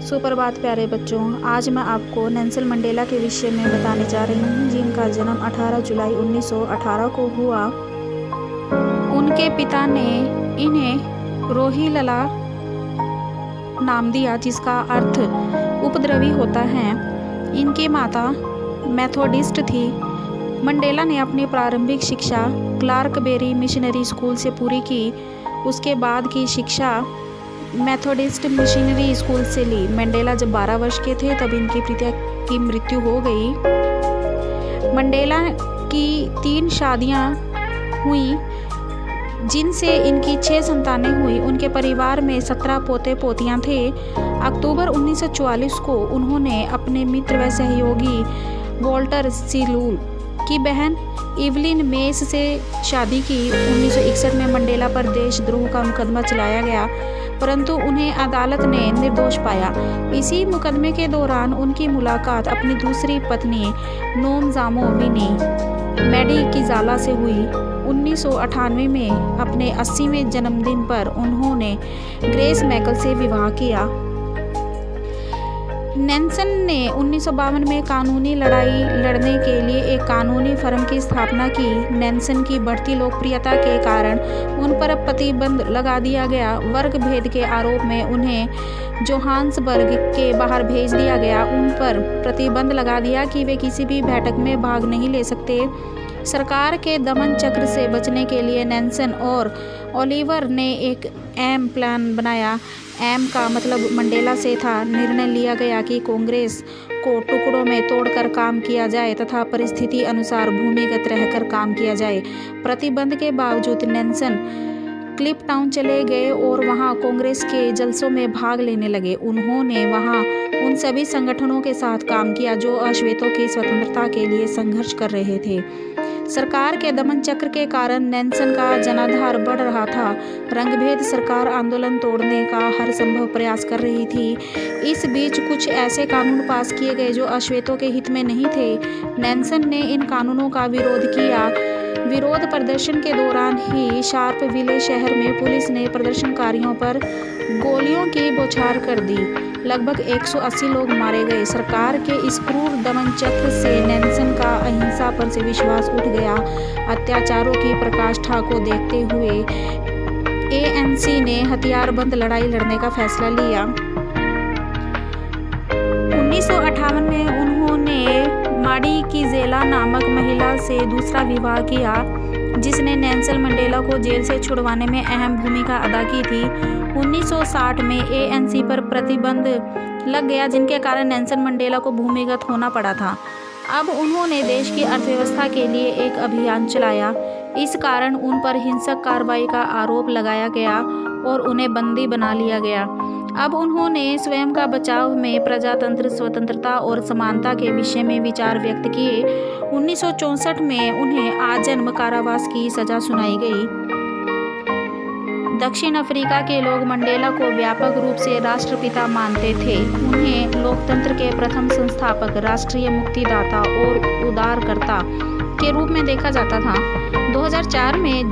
सुप्रभात प्यारे बच्चों, आज मैं आपको नेल्सन मंडेला के विषय में बताने जा रही हूँ, जिनका जन्म 18 जुलाई 1918 को हुआ। उनके पिता ने इन्हें रोहिलला नाम दिया, जिसका अर्थ उपद्रवी होता है। इनकी माता मेथोडिस्ट थी। मंडेला ने अपनी प्रारंभिक शिक्षा क्लार्कबेरी मिशनरी स्कूल से पूरी की। उसके बाद की शिक्षा मेथोडिस्ट मिशनरी स्कूल से ली। मंडेला जब 12 वर्ष के थे तब इनकी पिता की मृत्यु हो गई। मंडेला की 3 शादियां हुई, जिनसे इनकी 6 संतानें हुई। उनके परिवार में 17 पोते पोतियां थे। अक्टूबर 1944 को उन्होंने अपने मित्र व सहयोगी वॉल्टर सिलूल की बहन इवलिन मेस से शादी की। 1961 में मंडेला पर देशद्रोह का मुकदमा चलाया गया, परंतु उन्हें अदालत ने निर्दोष पाया। इसी मुकदमे के दौरान उनकी मुलाकात अपनी दूसरी पत्नी नोमजामो विनी मेडिकिजाला से हुई। 1998 में अपने 80वें जन्मदिन पर उन्होंने ग्रेस मैकल से विवाह किया। नेल्सन ने 1952 में कानूनी लड़ाई लड़ने के लिए एक कानूनी फर्म की स्थापना की। नेल्सन की बढ़ती लोकप्रियता के कारण उन पर प्रतिबंध लगा दिया गया। वर्ग भेद के आरोप में उन्हें जोहान्सबर्ग के बाहर भेज दिया गया। उन पर प्रतिबंध लगा दिया कि वे किसी भी बैठक में भाग नहीं ले सकते। सरकार के दमन चक्र से बचने के लिए नेल्सन और ओलिवर ने एक एम प्लान बनाया। एम का मतलब मंडेला से था। निर्णय लिया गया कि कांग्रेस को टुकड़ों में तोड़कर काम किया जाए तथा परिस्थिति अनुसार भूमिगत रहकर काम किया जाए। प्रतिबंध के बावजूद नेल्सन क्लिप टाउन चले गए और वहां कांग्रेस के जलसों में भाग लेने लगे। उन्होंने वहां उन सभी संगठनों के साथ काम किया जो अश्वेतों की स्वतंत्रता के लिए संघर्ष कर रहे थे। सरकार के दमन चक्र के कारण नेल्सन का जनाधार बढ़ रहा था। रंगभेद सरकार आंदोलन तोड़ने का हर संभव प्रयास कर रही थी। इस बीच कुछ ऐसे कानून पास किए गए जो अश्वेतों के हित में नहीं थे। नेल्सन ने इन कानूनों का विरोध किया। विरोध प्रदर्शन के दौरान ही शार्पविले शहर में पुलिस ने प्रदर्शनकारियों पर गोलियों की बौछार कर दी। लगभग 180 लोग मारे गए। सरकार के इस क्रूर दमन चक्र से नेल्सन का अहिंसा पर से विश्वास उठ गया। अत्याचारों की पराकाष्ठा को देखते हुए एएनसी ने हथियारबंद लड़ाई लड़ने का फैसला लिया। 1958 में उन्होंने मेडिकिजेला नामक महिला से दूसरा विवाह किया, जिसने नेल्सन मंडेला को जेल से छुड़वाने में अहम भूमिका अदा की थी। 1960 में एएनसी पर प्रतिबंध लग गया, जिनके कारण नेल्सन मंडेला को भूमिगत होना पड़ा था। अब उन्होंने देश की अर्थव्यवस्था के लिए एक अभियान चलाया। इस कारण उन पर हिंसक कार्रवाई का आरोप लगाया गया और उन्हें बंदी बना लिया गया। अब उन्होंने स्वयं का बचाव में प्रजातंत्र, स्वतंत्रता और समानता के विषय में विचार व्यक्त किए। 1964 में उन्हें आजीवन कारावास की सजा सुनाई गई। दक्षिण अफ्रीका के लोग मंडेला को व्यापक रूप से राष्ट्रपिता मानते थे। उन्हें लोकतंत्र के प्रथम संस्थापक, राष्ट्रीय मुक्तिदाता और उदारकर्ता के रूप में देखा जाता था। 2004 में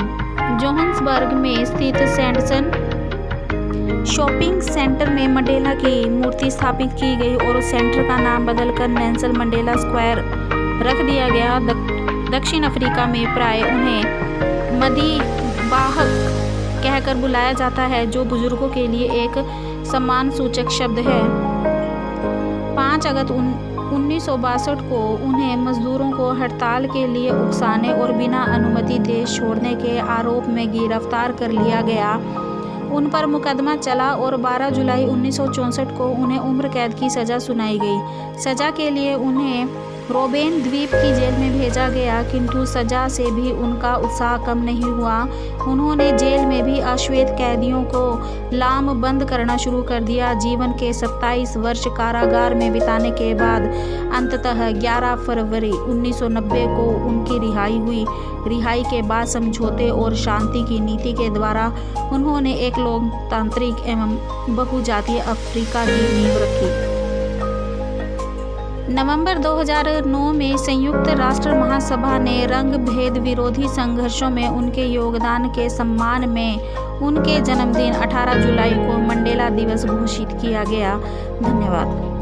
जोहान्सबर्ग में स्थित सेंडसन शॉपिंग सेंटर में मंडेला की मूर्ति स्थापित की गई और उस सेंटर का नाम बदलकर नेल्सन मंडेला स्क्वायर रख दिया गया। दक्षिण अफ्रीका में प्राय उन्हें मदीबाहक कहकर बुलाया जाता है, जो बुजुर्गों के लिए एक सम्मान सूचक शब्द है। 5 अगस्त 1962 को उन्हें मजदूरों को हड़ताल के लिए उकसाने और बिना अनुमति देश छोड़ने के आरोप में गिरफ्तार कर लिया गया। उन पर मुकदमा चला और 12 जुलाई 1964 को उन्हें उम्र कैद की सज़ा सुनाई गई। सज़ा के लिए उन्हें रोबेन द्वीप की जेल में भेजा गया, किंतु सज़ा से भी उनका उत्साह कम नहीं हुआ। उन्होंने जेल में भी अश्वेत कैदियों को लामबंद करना शुरू कर दिया। जीवन के 27 वर्ष कारागार में बिताने के बाद अंततः 11 फरवरी 1990 को उनकी रिहाई हुई। रिहाई के बाद समझौते और शांति की नीति के द्वारा उन्होंने एक लोकतांत्रिक एवं बहुजातीय अफ्रीका की नींव रखी। नवंबर 2009 में संयुक्त राष्ट्र महासभा ने रंग भेद विरोधी संघर्षों में उनके योगदान के सम्मान में उनके जन्मदिन 18 जुलाई को मंडेला दिवस घोषित किया गया। धन्यवाद।